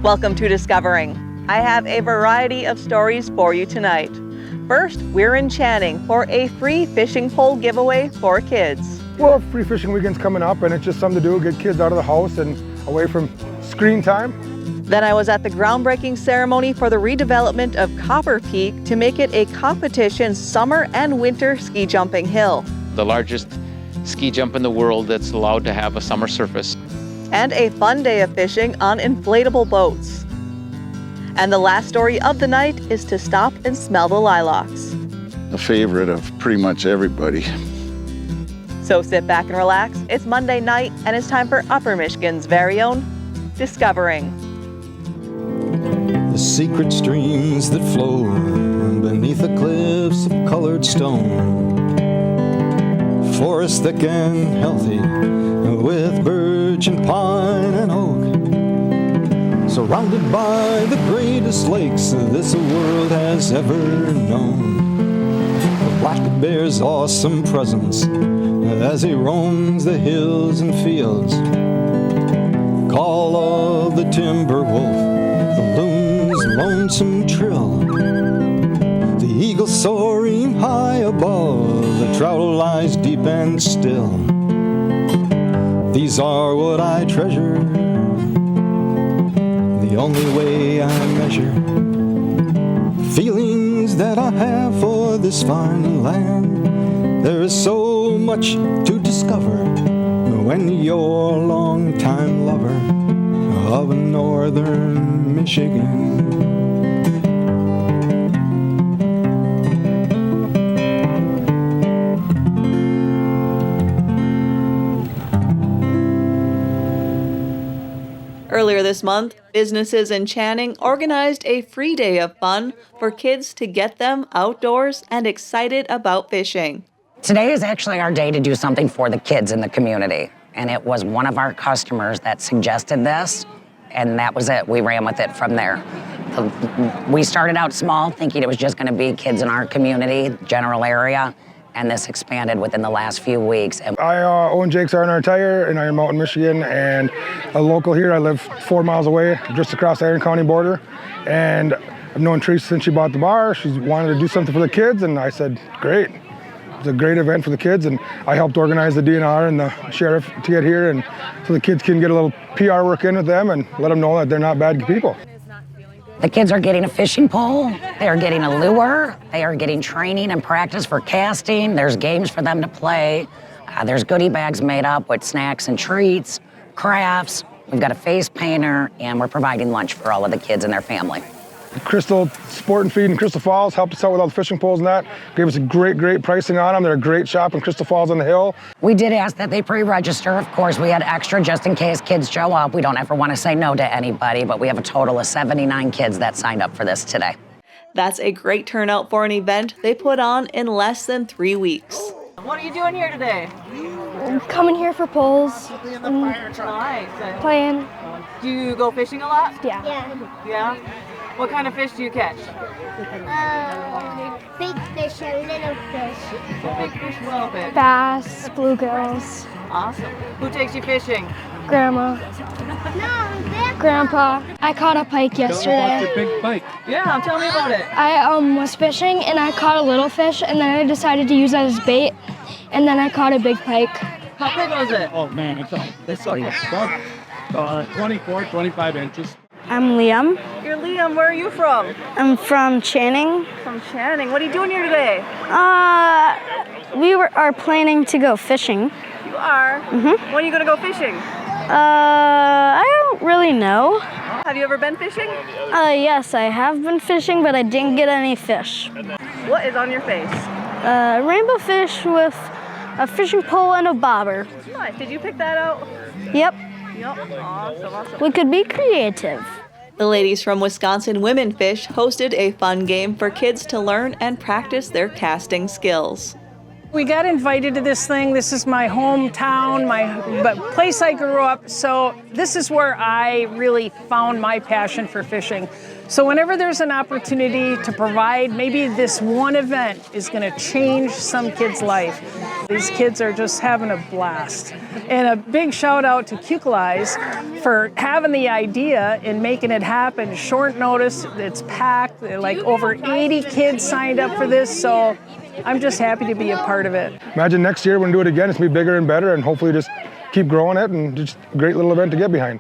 Welcome to Discovering. I have a variety of stories for you tonight. First, we're in Channing for a free fishing pole giveaway for kids. Well, free fishing weekend's coming up and it's just something to do, get kids out of the house and away from screen time. Then I was at the groundbreaking ceremony for the redevelopment of Copper Peak to make it a competition summer and winter ski jumping hill. The largest ski jump in the world that's allowed to have a summer surface. And a fun day of fishing on inflatable boats. And the last story of the night is to stop and smell the lilacs. A favorite of pretty much everybody. So sit back and relax. It's Monday night and it's time for Upper Michigan's very own Discovering. The secret streams that flow beneath the cliffs of colored stone. Forest thick and healthy with birch and pine and oak. Surrounded by the greatest lakes this world has ever known. The black bear's awesome presence as he roams the hills and fields. Call of the timber wolf, the loon's lonesome trill. The eagle soaring high above, the trout lies deep and still. These are what I treasure, the only way I measure feelings that I have for this fine land. There is so much to discover when you're a long-time lover of northern Michigan. Earlier this month, businesses in Channing organized a free day of fun for kids to get them outdoors and excited about fishing. Today is actually our day to do something for the kids in the community. And it was one of our customers that suggested this, and that was it. We ran with it from there. We started out small, thinking it was just gonna be kids in our community, general area, and this expanded within the last few weeks. I own Jake's R&R Tire in Iron Mountain, Michigan, and a local here. I live 4 miles away, just across the Iron County border. And I've known Teresa since she bought the bar. She's wanted to do something for the kids, and I said, great. It's a great event for the kids, and I helped organize the DNR and the sheriff to get here, and so the kids can get a little PR work in with them and let them know that they're not bad people. The kids are getting a fishing pole, they are getting a lure, they are getting training and practice for casting, there's games for them to play, there's goodie bags made up with snacks and treats, crafts, we've got a face painter, and we're providing lunch for all of the kids and their family. Crystal Sport and Feed in Crystal Falls helped us out with all the fishing poles and that. Gave us a great pricing on them. They're a great shop in Crystal Falls on the hill. We did ask that they pre-register. Of course, we had extra just in case kids show up. We don't ever want to say no to anybody, but we have a total of 79 kids that signed up for this today. That's a great turnout for an event they put on in less than 3 weeks. What are you doing here today? I'm coming here for poles. Nice. Playing. Do you go fishing a lot? Yeah. Yeah? What kind of fish do you catch? Big fish and little fish. Big fish, little fish. Bass, bluegills. Awesome. Who takes you fishing? Grandma. No, Grandpa. I caught a pike yesterday. Big bite. Yeah, tell me about it. I was fishing and I caught a little fish and then I decided to use that as bait and then I caught a big pike. How big was it? Oh man, it's about 24, 25 inches. I'm Liam. You're Liam. Where are you from? I'm from Channing. From Channing. What are you doing here today? We are planning to go fishing. You are? Mm-hmm. When are you going to go fishing? I don't really know. Have you ever been fishing? Yes, I have been fishing, but I didn't get any fish. What is on your face? Rainbow fish with a fishing pole and a bobber. Nice. Did you pick that out? Yep. Yep. Awesome. We could be creative. The ladies from Wisconsin Women Fish hosted a fun game for kids to learn and practice their casting skills. We got invited to this thing. This is my hometown, my place I grew up. So this is where I really found my passion for fishing. So whenever there's an opportunity to provide, maybe this one event is going to change some kid's life. These kids are just having a blast. And a big shout out to Kukalize for having the idea and making it happen. Short notice, it's packed. Like over 80 kids signed up for this. So I'm just happy to be a part of it. Imagine next year when we do it again, it's going to be bigger and better, and hopefully just keep growing it, and just a great little event to get behind.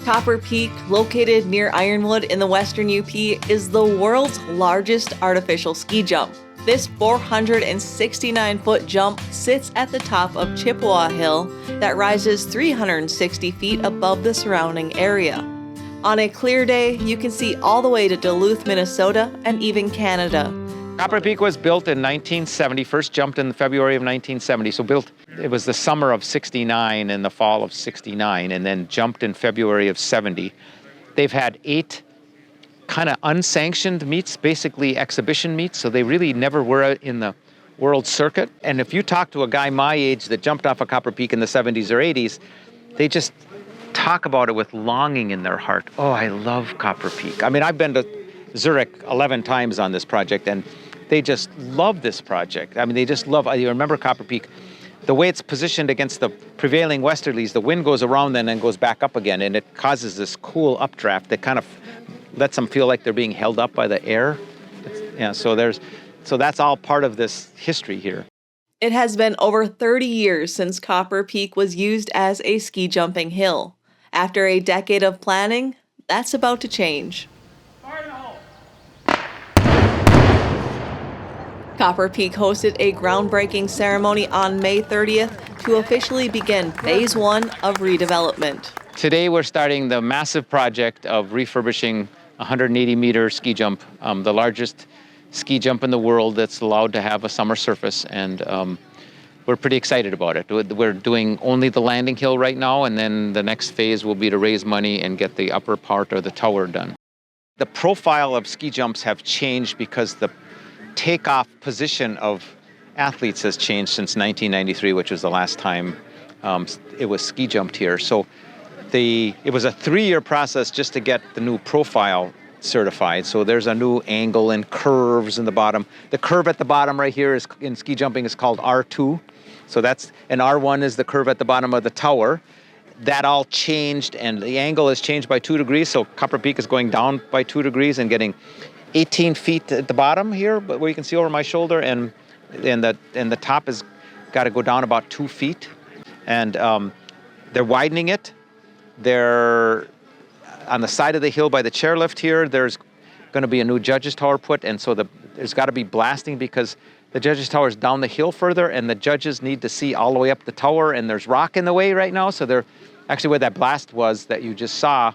Copper Peak, located near Ironwood in the western UP, is the world's largest artificial ski jump. This 469-foot jump sits at the top of Chippewa Hill that rises 360 feet above the surrounding area. On a clear day, you can see all the way to Duluth, Minnesota, and even Canada. Copper Peak was built in 1970, first jumped in February of 1970. So it was the summer of 69 and the fall of 69, and then jumped in February of 70. They've had 8 kind of unsanctioned meets, basically exhibition meets, so they really never were out in the world circuit. And if you talk to a guy my age that jumped off of Copper Peak in the 70s or 80s, they just talk about it with longing in their heart. Oh, I love Copper Peak. I mean, I've been to Zurich 11 times on this project, and they just love this project. I mean, they just love, you remember Copper Peak, the way it's positioned against the prevailing westerlies, the wind goes around and then goes back up again, and it causes this cool updraft that kind of lets them feel like they're being held up by the air. So that's all part of this history here. It has been over 30 years since Copper Peak was used as a ski jumping hill. After a decade of planning, that's about to change. Copper Peak hosted a groundbreaking ceremony on May 30th to officially begin Phase 1 of redevelopment. Today we're starting the massive project of refurbishing 180-meter ski jump, the largest ski jump in the world that's allowed to have a summer surface, and we're pretty excited about it. We're doing only the landing hill right now, and then the next phase will be to raise money and get the upper part or the tower done. The profile of ski jumps have changed because the takeoff position of athletes has changed since 1993, which was the last time it was ski jumped here. So it was a 3-year process just to get the new profile certified. So there's a new angle and curves in the bottom. The curve at the bottom right here is in ski jumping is called R2. So and R1 is the curve at the bottom of the tower. That all changed, and the angle has changed by 2 degrees. So Copper Peak is going down by 2 degrees and getting 18 feet at the bottom here, but where you can see over my shoulder, and the top has got to go down about 2 feet. And they're widening it. They're on the side of the hill by the chairlift here. There's going to be a new judges tower put, and so there's got to be blasting because the judges tower is down the hill further, and the judges need to see all the way up the tower, and there's rock in the way right now. So they're actually where that blast was that you just saw.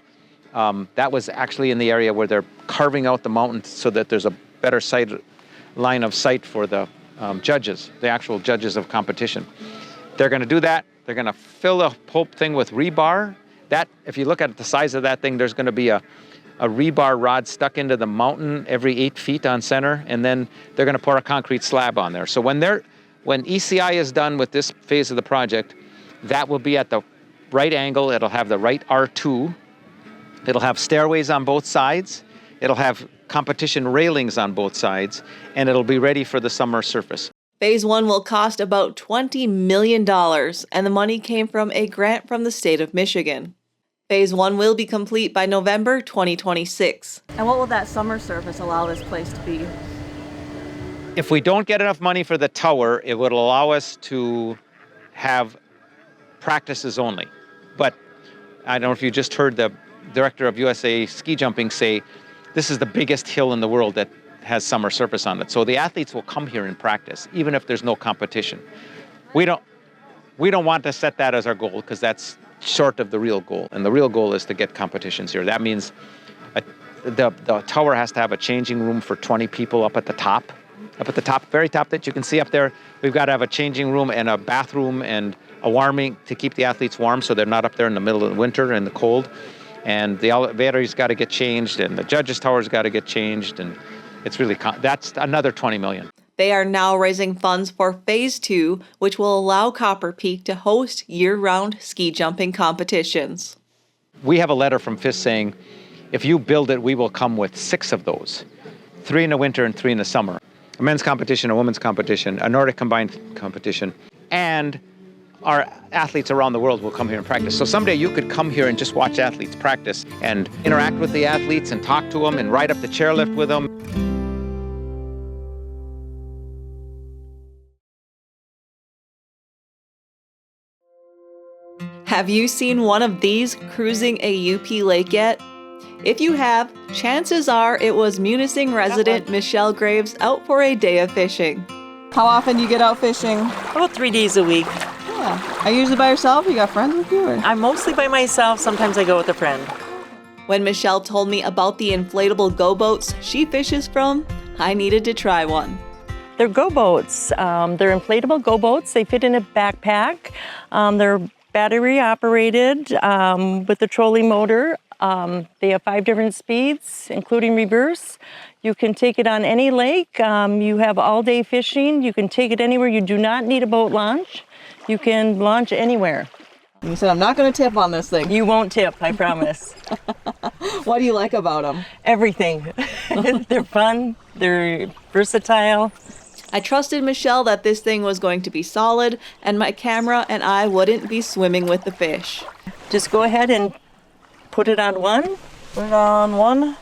That was actually in the area where they're carving out the mountain so that there's a better line of sight for the judges, the actual judges of competition. They're going to do that. They're going to fill the whole thing with rebar. That, if you look at the size of that thing, there's going to be a rebar rod stuck into the mountain every 8 feet on center, and then they're going to pour a concrete slab on there. So when ECI is done with this phase of the project, that will be at the right angle. It'll have the right R2. It'll have stairways on both sides. It'll have competition railings on both sides, and it'll be ready for the summer surface. Phase 1 will cost about $20 million, and the money came from a grant from the state of Michigan. Phase 1 will be complete by November 2026. And what will that summer surface allow this place to be? If we don't get enough money for the tower, it would allow us to have practices only. But I don't know if you just heard the director of USA Ski Jumping say, this is the biggest hill in the world that has summer surface on it. So the athletes will come here and practice, even if there's no competition. We don't want to set that as our goal because that's short of the real goal. And the real goal is to get competitions here. That means the tower has to have a changing room for 20 people up at the top, very top that you can see up there. We've got to have a changing room and a bathroom and a warming to keep the athletes warm so they're not up there in the middle of the winter and the cold. and the elevator's got to get changed, and the judges' tower's got to get changed, and it's really, that's another $20 million. They are now raising funds for Phase 2, which will allow Copper Peak to host year-round ski jumping competitions. We have a letter from FIS saying, if you build it, we will come with 6 of those, 3 in the winter and 3 in the summer. A men's competition, a women's competition, a Nordic combined competition, and our athletes around the world will come here and practice. So someday you could come here and just watch athletes practice and interact with the athletes and talk to them and ride up the chairlift with them. Have you seen one of these cruising a UP lake yet? If you have, chances are it was Munising resident Michelle Graves out for a day of fishing. How often do you get out fishing? About 3 days a week. Yeah. Are you usually by yourself? You got friends with you? Or? I'm mostly by myself. Sometimes I go with a friend. When Michelle told me about the inflatable GoBoats she fishes from, I needed to try one. They're GoBoats. They're inflatable GoBoats. They fit in a backpack. They're battery operated with the trolley motor. They have 5 different speeds, including reverse. You can take it on any lake. You have all-day fishing. You can take it anywhere. You do not need a boat launch. You can launch anywhere. You said, I'm not going to tip on this thing. You won't tip, I promise. What do you like about them? Everything. They're fun. They're versatile. I trusted Michelle that this thing was going to be solid and my camera and I wouldn't be swimming with the fish. Just go ahead and put it on one. Put it on one.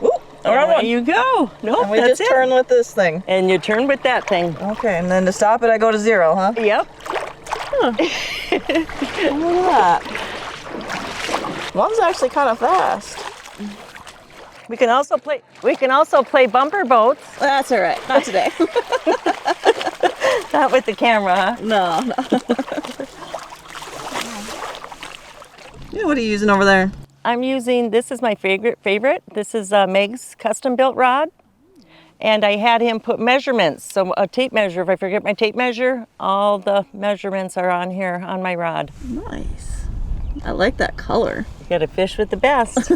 Ooh, there you go. Nope, and we that's just turn with this thing. And you turn with that thing. Okay, and then to stop it, I go to 0, huh? Yep. Huh. Look at that. One's actually kind of fast. We can also play bumper boats. That's all right. Not today. Not with the camera, huh? No. Yeah, what are you using over there? I'm using, this is my favorite. This is Meg's custom built rod. And I had him put measurements. So a tape measure, if I forget my tape measure, all the measurements are on here on my rod. Nice. I like that color. You gotta fish with the best.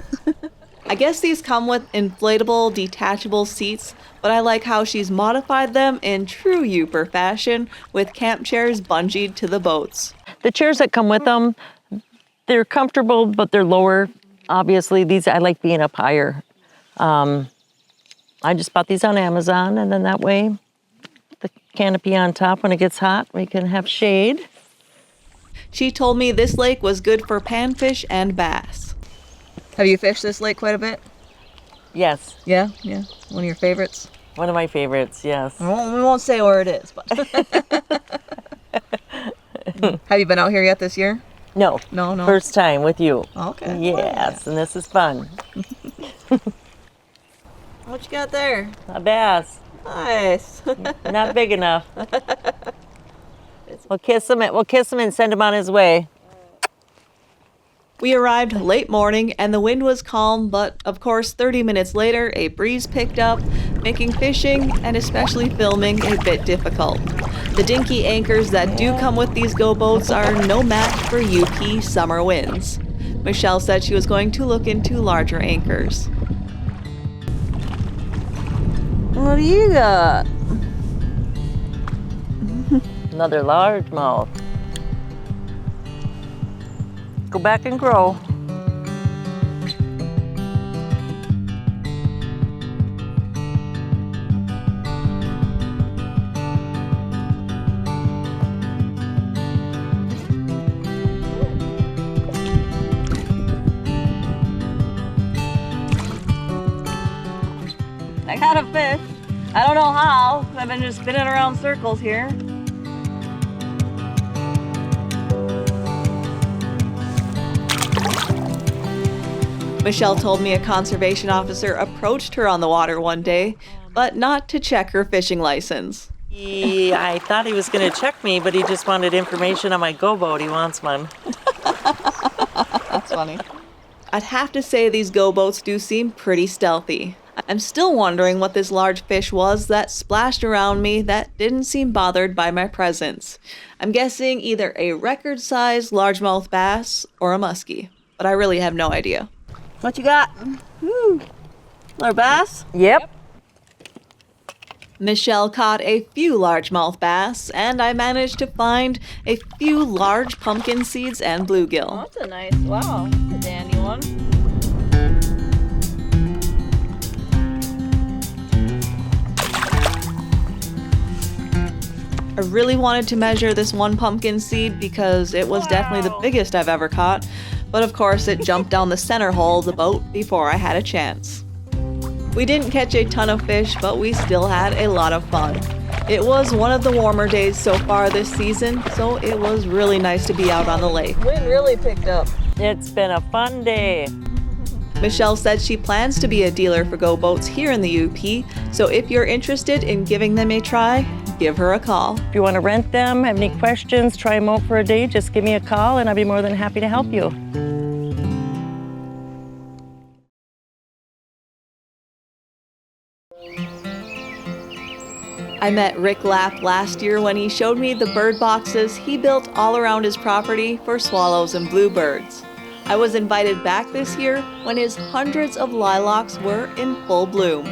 I guess these come with inflatable, detachable seats, but I like how she's modified them in true Uper fashion with camp chairs bungeed to the boats. The chairs that come with them, they're comfortable, but they're lower. Obviously, these, I like being up higher. I just bought these on Amazon, and then that way, the canopy on top, when it gets hot, we can have shade. She told me this lake was good for panfish and bass. Have you fished this lake quite a bit? Yes. Yeah? One of your favorites? One of my favorites, yes. We won't say where it is, but... Have you been out here yet this year? No. No. First time with you. Okay. Yes, and this is fun. What you got there? A bass. Nice. Not big enough. We'll kiss him and send him on his way. We arrived late morning and the wind was calm, but of course 30 minutes later a breeze picked up, making fishing and especially filming a bit difficult. The dinky anchors that do come with these GoBoats are no match for UP summer winds. Michelle said she was going to look into larger anchors. What do you got? Another largemouth. Go back and grow. I got a fish. I don't know how. I've been just spinning around circles here. Michelle told me a conservation officer approached her on the water one day, but not to check her fishing license. I thought he was going to check me, but he just wanted information on my GoBoat. He wants one. That's funny. I'd have to say these GoBoats do seem pretty stealthy. I'm still wondering what this large fish was that splashed around me that didn't seem bothered by my presence. I'm guessing either a record-sized largemouth bass or a muskie, but but I really have no idea. What you got? Woo. Another bass? Yep. Michelle caught a few largemouth bass, and I managed to find a few large pumpkin seeds and bluegill. Oh, that's a nice, wow, that's a dandy one. I really wanted to measure this one pumpkin seed because it was definitely the biggest I've ever caught, but of course it jumped down the center hole of the boat before I had a chance. We didn't catch a ton of fish, but we still had a lot of fun. It was one of the warmer days so far this season, so it was really nice to be out on the lake. Wind really picked up. It's been a fun day. Michelle said she plans to be a dealer for GoBoats here in the UP, so if you're interested in giving them a try, give her a call. If you want to rent them, have any questions, try them out for a day, just give me a call and I'll be more than happy to help you. I met Rick Lapp last year when he showed me the bird boxes he built all around his property for swallows and bluebirds. I was invited back this year when his hundreds of lilacs were in full bloom.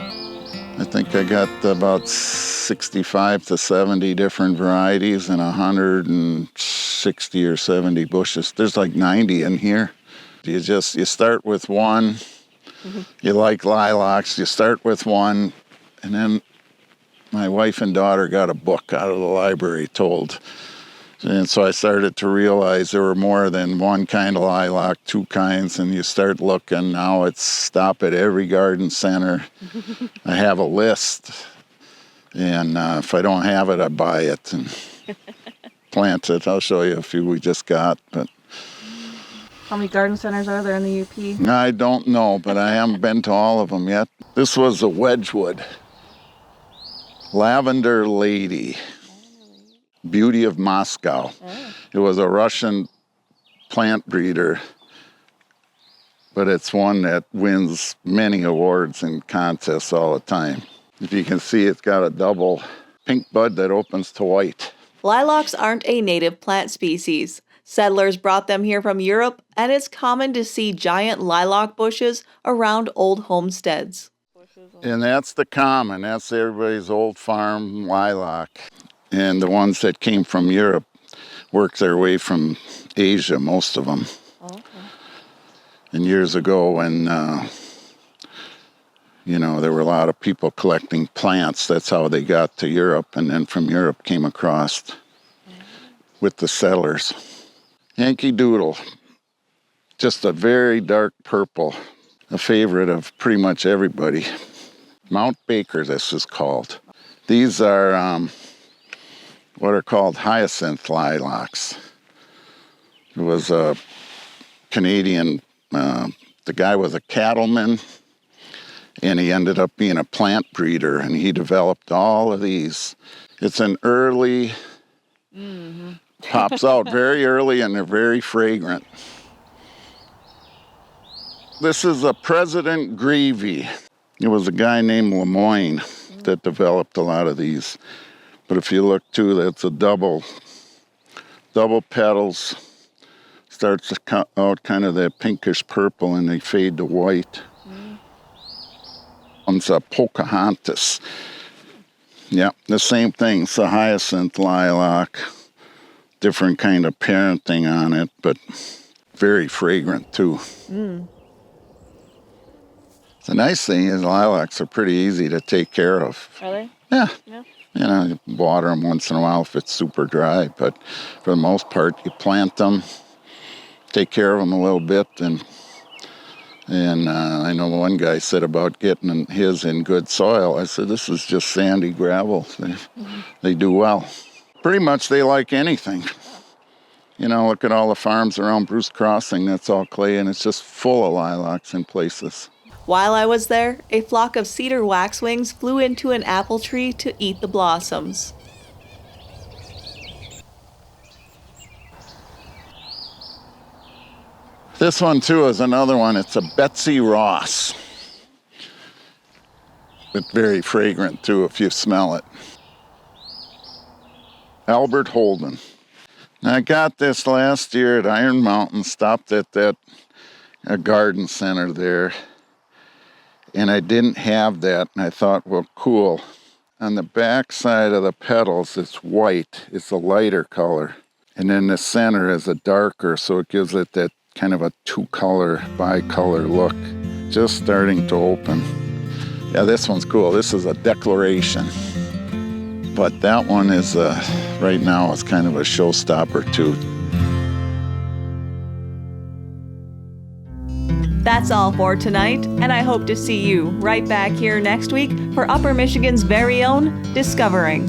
I think I got about 65 to 70 different varieties and 160 or 70 bushes. There's like 90 in here. You start with one. You like lilacs, you start with one, and then my wife and daughter got a book out of the library and so I started to realize there were more than one kind of lilac, two kinds, and you start looking. Now it's stop at every garden center. I have a list, and if I don't have it, I buy it and plant it. I'll show you a few we just got. But How many garden centers are there in the UP? I don't know, but I haven't been to all of them yet. This was a Wedgwood. Lavender Lady. Beauty of Moscow. Oh. It was a Russian plant breeder, but it's one that wins many awards and contests all the time. If you can see, it's got a double pink bud that opens to white. Lilacs aren't a native plant species. Settlers brought them here from Europe, and it's common to see giant lilac bushes around old homesteads. And that's the common, that's everybody's old farm lilac. And the ones that came from Europe worked their way from Asia, most of them. Oh, okay. And years ago when, there were a lot of people collecting plants, that's how they got to Europe. And then from Europe came across with the settlers. Yankee Doodle, just a very dark purple, a favorite of pretty much everybody. Mount Baker, this is called. These are what are called hyacinth lilacs. It was a Canadian, the guy was a cattleman, and he ended up being a plant breeder, and he developed all of these. It's an early, pops out very early, and they're very fragrant. This is a President Greavy. It was a guy named Lemoyne that developed a lot of these. But if you look too, that's a double petals. Starts to cut out kind of that pinkish purple and they fade to white. One's a Pocahontas. Yeah, the same thing. It's a hyacinth lilac. Different kind of parenting on it, but very fragrant too. The nice thing is lilacs are pretty easy to take care of. Are they? Yeah. You water them once in a while if it's super dry, but for the most part, you plant them, take care of them a little bit, and I know one guy said about getting his in good soil. I said, this is just sandy gravel. They do well. Pretty much they like anything. Look at all the farms around Bruce Crossing, that's all clay, and it's just full of lilacs in places. While I was there, a flock of cedar waxwings flew into an apple tree to eat the blossoms. This one too is another one. It's a Betsy Ross. It's very fragrant too if you smell it. Albert Holden. Now, I got this last year at Iron Mountain, stopped at that a garden center there. And I didn't have that, and I thought, well, cool. On the back side of the petals, it's white. It's a lighter color. And then the center is a darker, so it gives it that kind of a two-color, bicolor look. Just starting to open. Yeah, this one's cool. This is a declaration. But that one is, right now, it's kind of a showstopper, too. That's all for tonight, and I hope to see you right back here next week for Upper Michigan's very own Discovering.